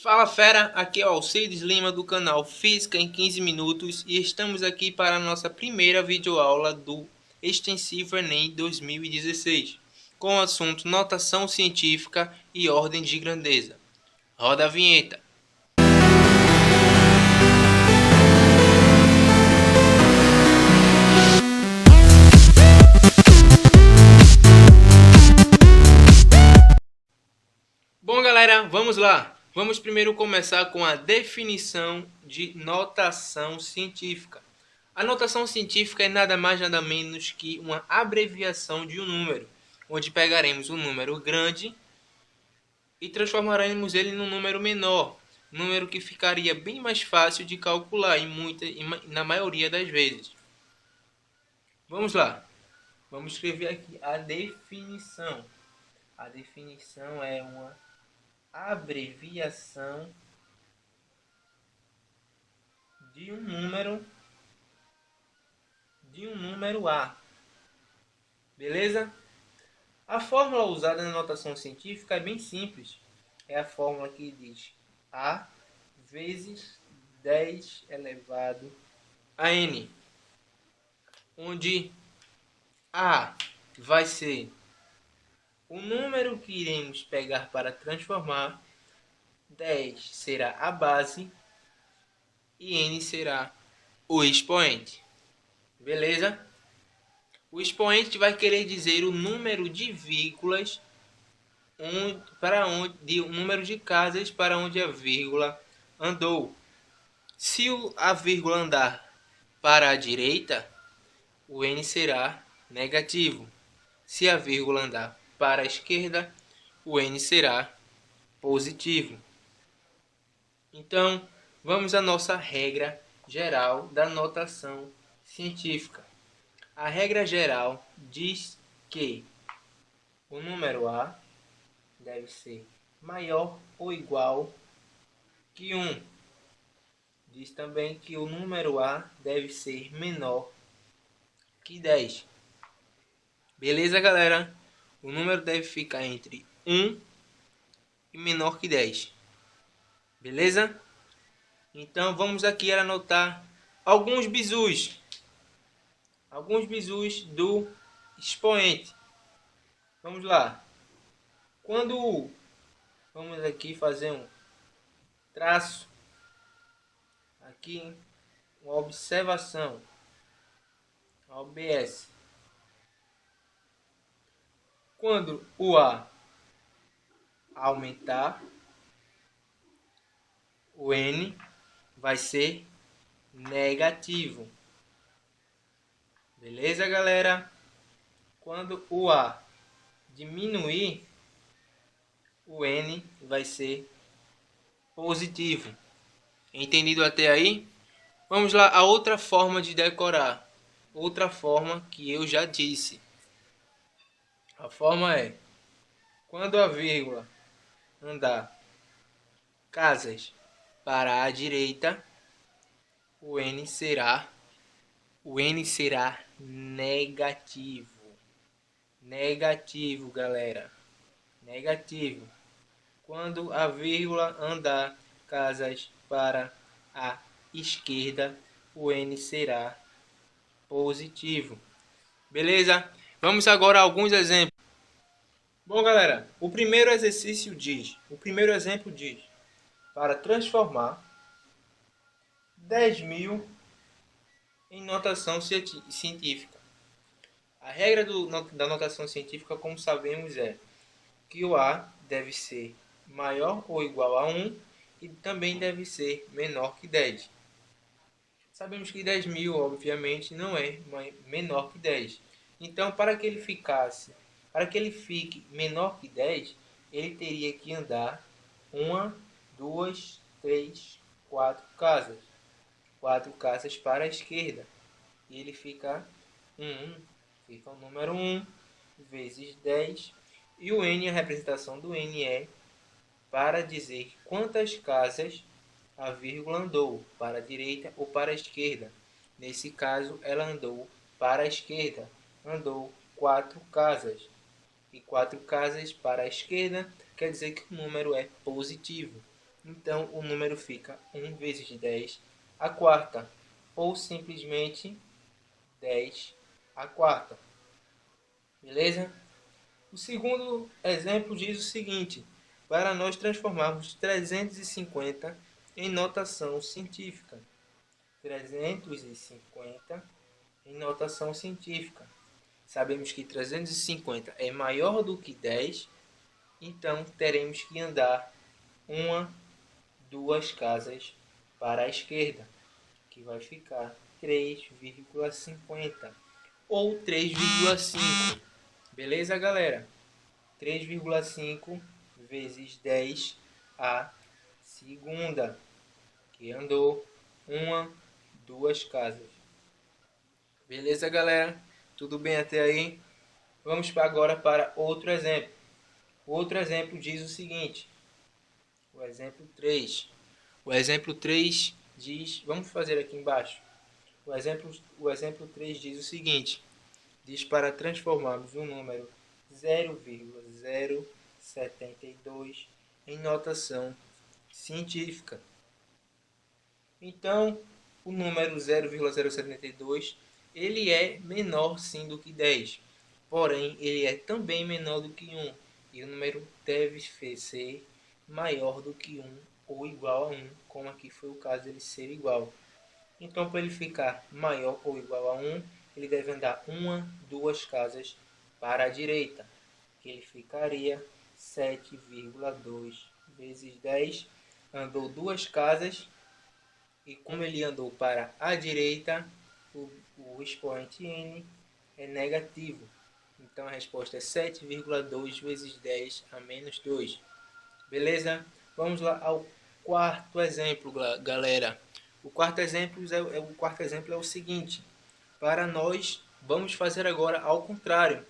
Fala fera, aqui é o Alcides Lima do canal Física em 15 Minutos e estamos aqui para a nossa primeira videoaula do Extensivo Enem 2016, com o assunto Notação Científica e Ordem de Grandeza. Roda a vinheta. Bom galera, vamos lá! Vamos primeiro começar com a definição de notação científica. A notação científica é nada mais nada menos que uma abreviação de um número, onde pegaremos um número grande e transformaremos ele num número menor, número que ficaria bem mais fácil de calcular na maioria das vezes. Vamos lá, vamos escrever aqui a definição. A definição é uma abreviação de um número A. Beleza? A fórmula usada na notação científica é bem simples. É a fórmula que diz A vezes 10 elevado a N, onde A vai ser o número que iremos pegar para transformar, 10 será a base e N será o expoente. Beleza? O expoente vai querer dizer o número de vírgulas o número de casas para onde a vírgula andou. Se a vírgula andar para a direita, o N será negativo. Se a vírgula andar para a esquerda, o N será positivo. Então, vamos à nossa regra geral da notação científica. A regra geral diz que o número A deve ser maior ou igual que 1. Diz também que o número A deve ser menor que 10. Beleza, galera? O número deve ficar entre 1 e menor que 10. Beleza? Então vamos aqui anotar alguns bizus. Alguns bizus do expoente. Vamos lá. Vamos aqui fazer um traço. Aqui uma observação. OBS. Quando o A aumentar, o N vai ser negativo. Beleza, galera? Quando o A diminuir, o N vai ser positivo. Entendido até aí? Vamos lá a outra forma de decorar. Outra forma que eu já disse. A forma é: quando a vírgula andar casas para a direita, o N será negativo. Negativo, galera. Negativo. Quando a vírgula andar casas para a esquerda, o N será positivo. Beleza? Vamos agora a alguns exemplos. Bom, galera, o primeiro exemplo diz: para transformar 10.000 em notação científica. A regra da notação científica, como sabemos, é que o A deve ser maior ou igual a 1 e também deve ser menor que 10. Sabemos que 10.000, obviamente, não é menor que 10. Então, para que ele fique menor que 10, ele teria que andar 1, 2, 3, 4 casas. 4 casas para a esquerda. E ele fica 1. Fica o número 1 vezes 10. E o N, a representação do N é para dizer quantas casas a vírgula andou, para a direita ou para a esquerda. Nesse caso, ela andou para a esquerda. Andou 4 casas. E 4 casas para a esquerda quer dizer que o número é positivo. Então o número fica 1 vezes 10 a quarta, ou simplesmente 10 a quarta. Beleza? O segundo exemplo diz o seguinte: para nós transformarmos 350 em notação científica. 350 em notação científica. Sabemos que 350 é maior do que 10, então teremos que andar duas casas para a esquerda, que vai ficar 3,50 ou 3,5. Beleza, galera? 3,5 vezes 10 a segunda, que andou duas casas. Beleza, galera? Tudo bem até aí? Vamos agora para outro exemplo. O outro exemplo diz o seguinte: o exemplo 3. O exemplo 3 diz, vamos fazer aqui embaixo. O exemplo 3 diz o seguinte: diz para transformarmos o número 0,072 em notação científica. Então, o número 0,072 ele é menor sim do que 10, porém ele é também menor do que 1, e o número deve ser maior do que 1 ou igual a 1, como aqui foi o caso dele ser igual. Então, para ele ficar maior ou igual a 1, ele deve andar duas casas para a direita, que ele ficaria 7,2 vezes 10. Andou duas casas, e como ele andou para a direita, o expoente n é negativo. Então a resposta é 7,2 vezes 10 a menos 2. Beleza? Vamos lá ao quarto exemplo, galera. O quarto exemplo é o seguinte: para nós, vamos fazer agora ao contrário.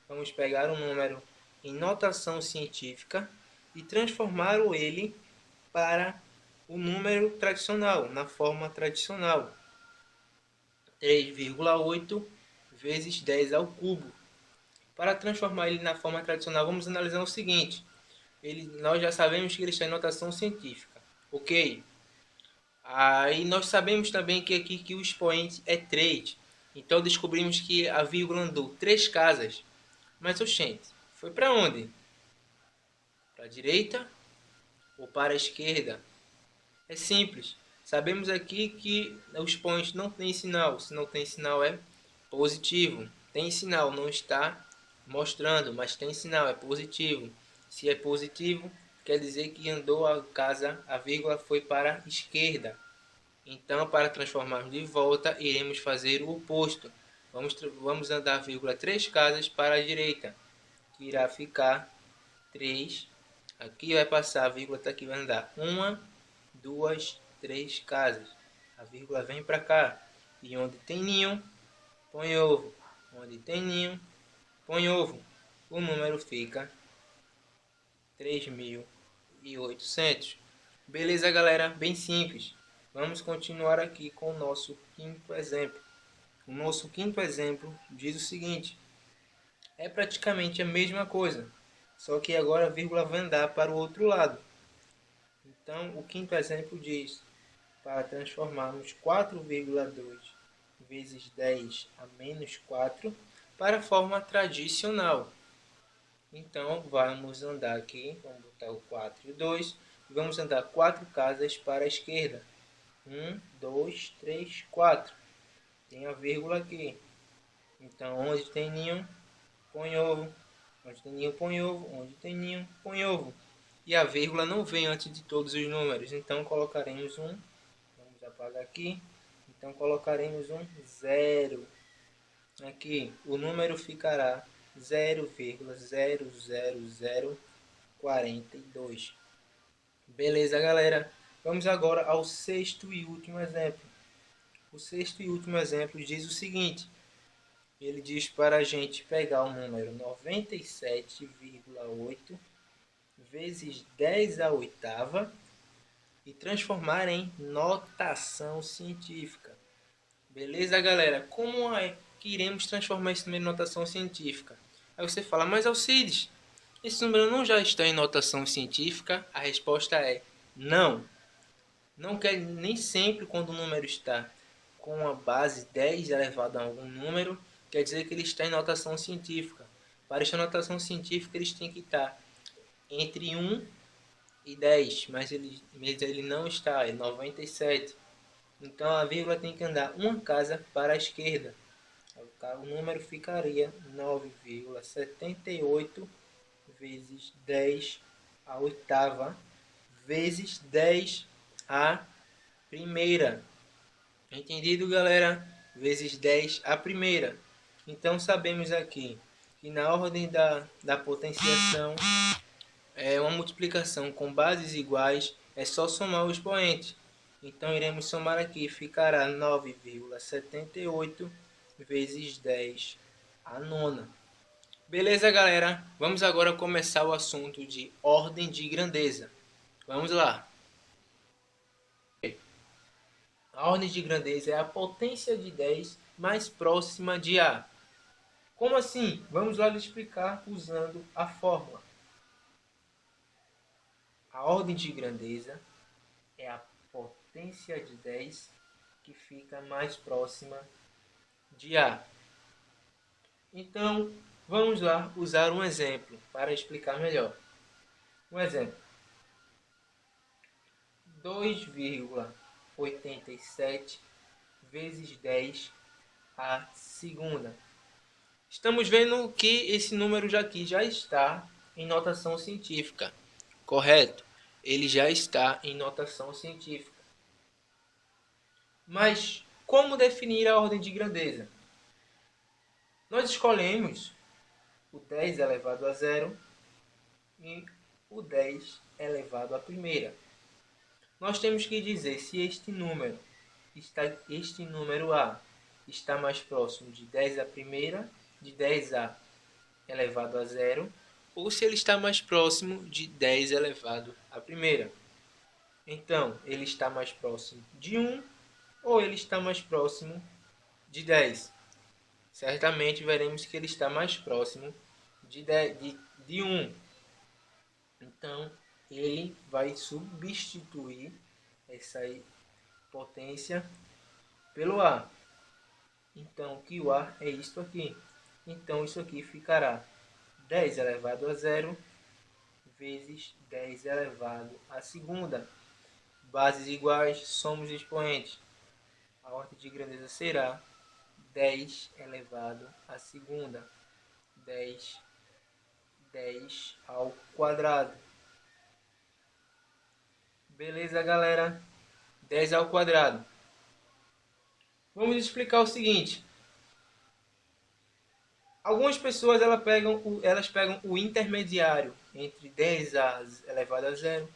Vamos pegar um número em notação científica e transformar ele para o número tradicional, na forma tradicional. 3,8 vezes 10 ao cubo. Para transformar ele na forma tradicional, vamos analisar o seguinte: nós já sabemos que ele está em notação científica, ok? Aí nós sabemos também que aqui que o expoente é 3. Então descobrimos que a vírgula andou 3 casas. Mas, oxente, foi para onde? Para a direita ou para a esquerda? É simples. Sabemos aqui que o expoente não tem sinal. Se não tem sinal é positivo. Tem sinal, não está mostrando, mas tem sinal, é positivo. Se é positivo, quer dizer que andou a casa, a vírgula foi para a esquerda. Então, para transformarmos de volta, iremos fazer o oposto. Vamos andar a vírgula 3 casas para a direita, que irá ficar 3. Aqui vai passar a vírgula, tá aqui vai andar 1, 2, 3 casas. A vírgula vem para cá. E onde tem ninho, põe ovo. Onde tem ninho, põe ovo. O número fica 3.800. Beleza, galera? Bem simples. Vamos continuar aqui com o nosso quinto exemplo. O nosso quinto exemplo diz o seguinte: é praticamente a mesma coisa, só que agora a vírgula vai andar para o outro lado. Então, o quinto exemplo diz: para transformarmos 4,2 vezes 10 a menos 4 para a forma tradicional. Então, vamos andar aqui, vamos botar o 4 e o 2, e vamos andar 4 casas para a esquerda. 1, 2, 3, 4. Tem a vírgula aqui. Então, onde tem ninho, põe ovo. Onde tem ninho, põe ovo. Onde tem ninho, põe ovo. E a vírgula não vem antes de todos os números. Então, colocaremos um. Vamos apagar aqui. Então, colocaremos um 0. Aqui, o número ficará 0,00042. Beleza, galera? Vamos agora ao sexto e último exemplo. O sexto e último exemplo diz o seguinte: ele diz para a gente pegar o número 97,8 vezes 10 à oitava e transformar em notação científica. Beleza, galera? Como é que iremos transformar esse número em notação científica? Aí você fala: mas Alcides, esse número não já está em notação científica? A resposta é: Não. Não quer nem sempre quando o número está com a base 10 elevado a algum número, quer dizer que ele está em notação científica. Para esta notação científica, eles têm que estar entre 1 e 10, mas ele não está, é 97. Então a vírgula tem que andar uma casa para a esquerda. O número ficaria 9,78 vezes 10 a oitava vezes 10 a primeira. Entendido, galera? Vezes 10 a primeira. Então sabemos aqui que na ordem da potenciação é uma multiplicação com bases iguais, é só somar o expoente. Então iremos somar aqui, ficará 9,78 vezes 10 a nona. Beleza, galera? Vamos agora começar o assunto de ordem de grandeza. Vamos lá. A ordem de grandeza é a potência de 10 mais próxima de A. Como assim? Vamos lá lhe explicar usando a fórmula. A ordem de grandeza é a potência de 10 que fica mais próxima de A. Então, vamos lá usar um exemplo para explicar melhor. Um exemplo. 2,87 vezes 10 a segunda. Estamos vendo que esse número aqui já está em notação científica. Correto? Ele já está em notação científica. Mas como definir a ordem de grandeza? Nós escolhemos o 10 elevado a zero e o 10 elevado à primeira. Nós temos que dizer se este número A está mais próximo de 10 à primeira, de 10A elevado a zero, ou se ele está mais próximo de 10 elevado à primeira. Então, ele está mais próximo de 1 ou ele está mais próximo de 10. Certamente veremos que ele está mais próximo de 1. Então, ele vai substituir essa potência pelo A. Então, que o A é isto aqui. Então, isso aqui ficará 10 elevado a zero vezes 10 elevado à segunda. Bases iguais, somos expoentes. A ordem de grandeza será 10 elevado à segunda. 10 ao quadrado. Beleza, galera? 10 ao quadrado. Vamos explicar o seguinte. Algumas pessoas elas pegam o intermediário entre 10 elevado a zero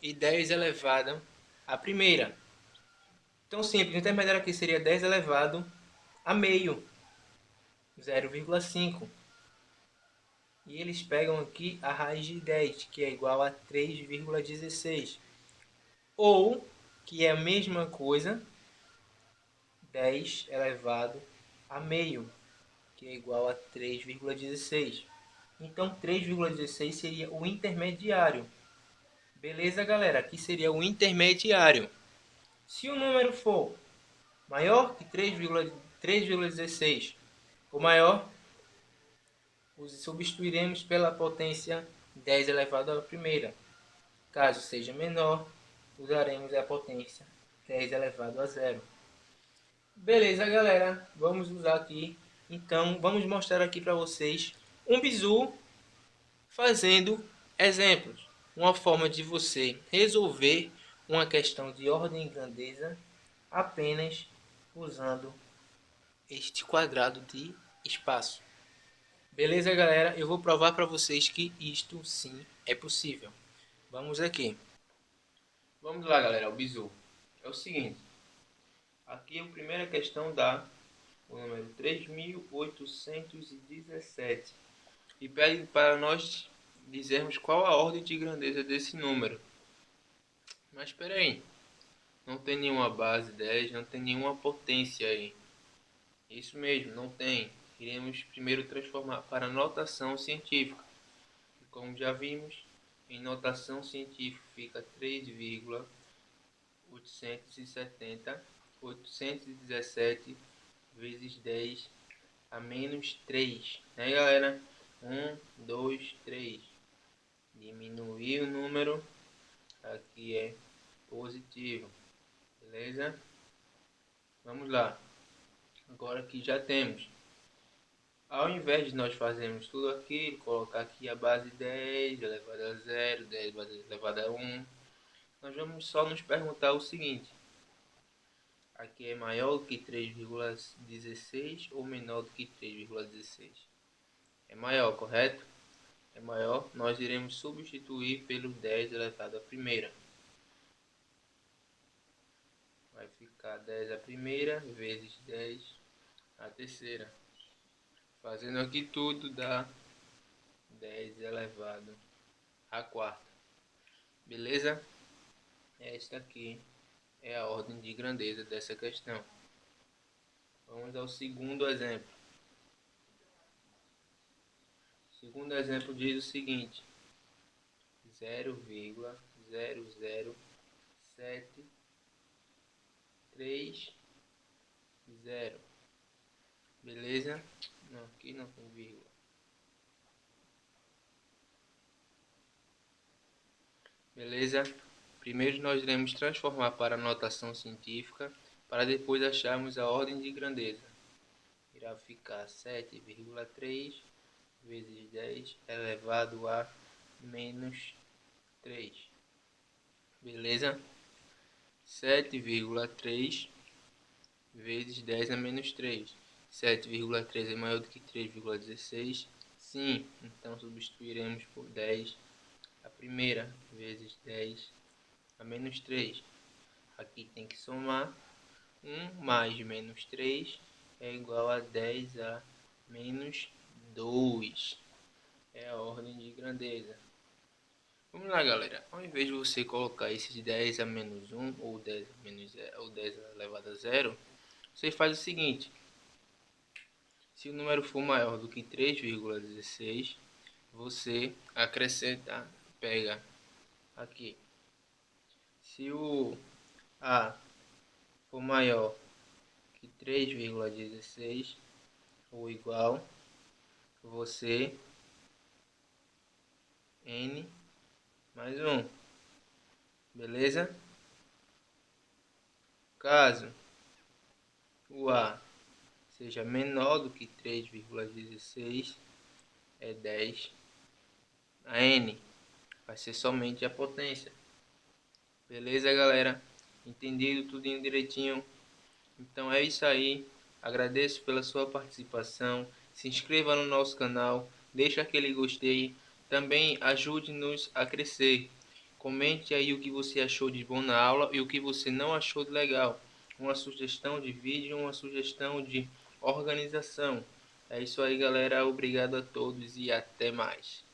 e 10 elevado à primeira. Então, simples, o intermediário aqui seria 10 elevado a meio, 0,5. E eles pegam aqui a raiz de 10, que é igual a 3,16. Ou, que é a mesma coisa, 10 elevado a meio, que é igual a 3,16. Então, 3,16 seria o intermediário. Beleza, galera? Aqui seria o intermediário. Se o número for maior que 3,16 ou maior, substituiremos pela potência 10 elevado à primeira. Caso seja menor, usaremos a potência 10 elevado a zero. Beleza, galera? Vamos usar aqui. Então, vamos mostrar aqui para vocês um bizu fazendo exemplos. Uma forma de você resolver uma questão de ordem e grandeza apenas usando este quadrado de espaço. Beleza, galera? Eu vou provar para vocês que isto sim é possível. Vamos aqui. Vamos lá, galera. O bizu é o seguinte. Aqui a primeira questão dá o número 3.817 e pede para nós dizermos qual a ordem de grandeza desse número. Mas espera aí. Não tem nenhuma base 10, não tem nenhuma potência aí. Isso mesmo, não tem. Iremos primeiro transformar para notação científica. Como já vimos, Em notação científica fica 3,817 vezes 10 a menos 3, né, galera? 1, 2, 3. Diminuir o número, aqui é positivo, beleza? Vamos lá. Agora que já temos. Ao invés de nós fazermos tudo aquilo, colocar aqui a base 10 elevada a 0, 10 elevada a 1, nós vamos só nos perguntar o seguinte: aqui é maior do que 3,16 ou menor do que 3,16? É maior, correto? É maior, nós iremos substituir pelo 10 elevado à primeira. Vai ficar 10 a primeira vezes 10 a terceira. Fazendo aqui tudo dá 10 elevado à quarta. Beleza? Esta aqui é a ordem de grandeza dessa questão. Vamos ao segundo exemplo. O segundo exemplo diz o seguinte: 0,00730. Beleza? Não, aqui não tem vírgula. Beleza? Primeiro nós iremos transformar para a notação científica, para depois acharmos a ordem de grandeza. Irá ficar 7,3 vezes 10 elevado a menos 3. Beleza? 7,3 vezes 10 a menos 3. 7,3 é maior do que 3,16? Sim, então substituiremos por 10 a primeira vezes 10 a menos 3. Aqui tem que somar. 1 mais menos 3 é igual a 10 a menos 2. É a ordem de grandeza. Vamos lá, galera. Ao invés de você colocar esses 10 a menos 1 ou 10 a menos 0, ou 10 elevado a 0, você faz o seguinte: se o número for maior do que 3,16, você acrescenta, pega aqui. Se o A for maior que 3,16 ou igual, você N mais 1. Beleza? Caso o A seja menor do que 3,16, é 10. A N vai ser somente a potência. Beleza, galera? Entendido tudinho direitinho? Então é isso aí. Agradeço pela sua participação. Se inscreva no nosso canal. Deixa aquele gostei. Também ajude-nos a crescer. Comente aí o que você achou de bom na aula e o que você não achou de legal. Uma sugestão de vídeo, uma sugestão de organização. É isso aí, galera. Obrigado a todos e até mais.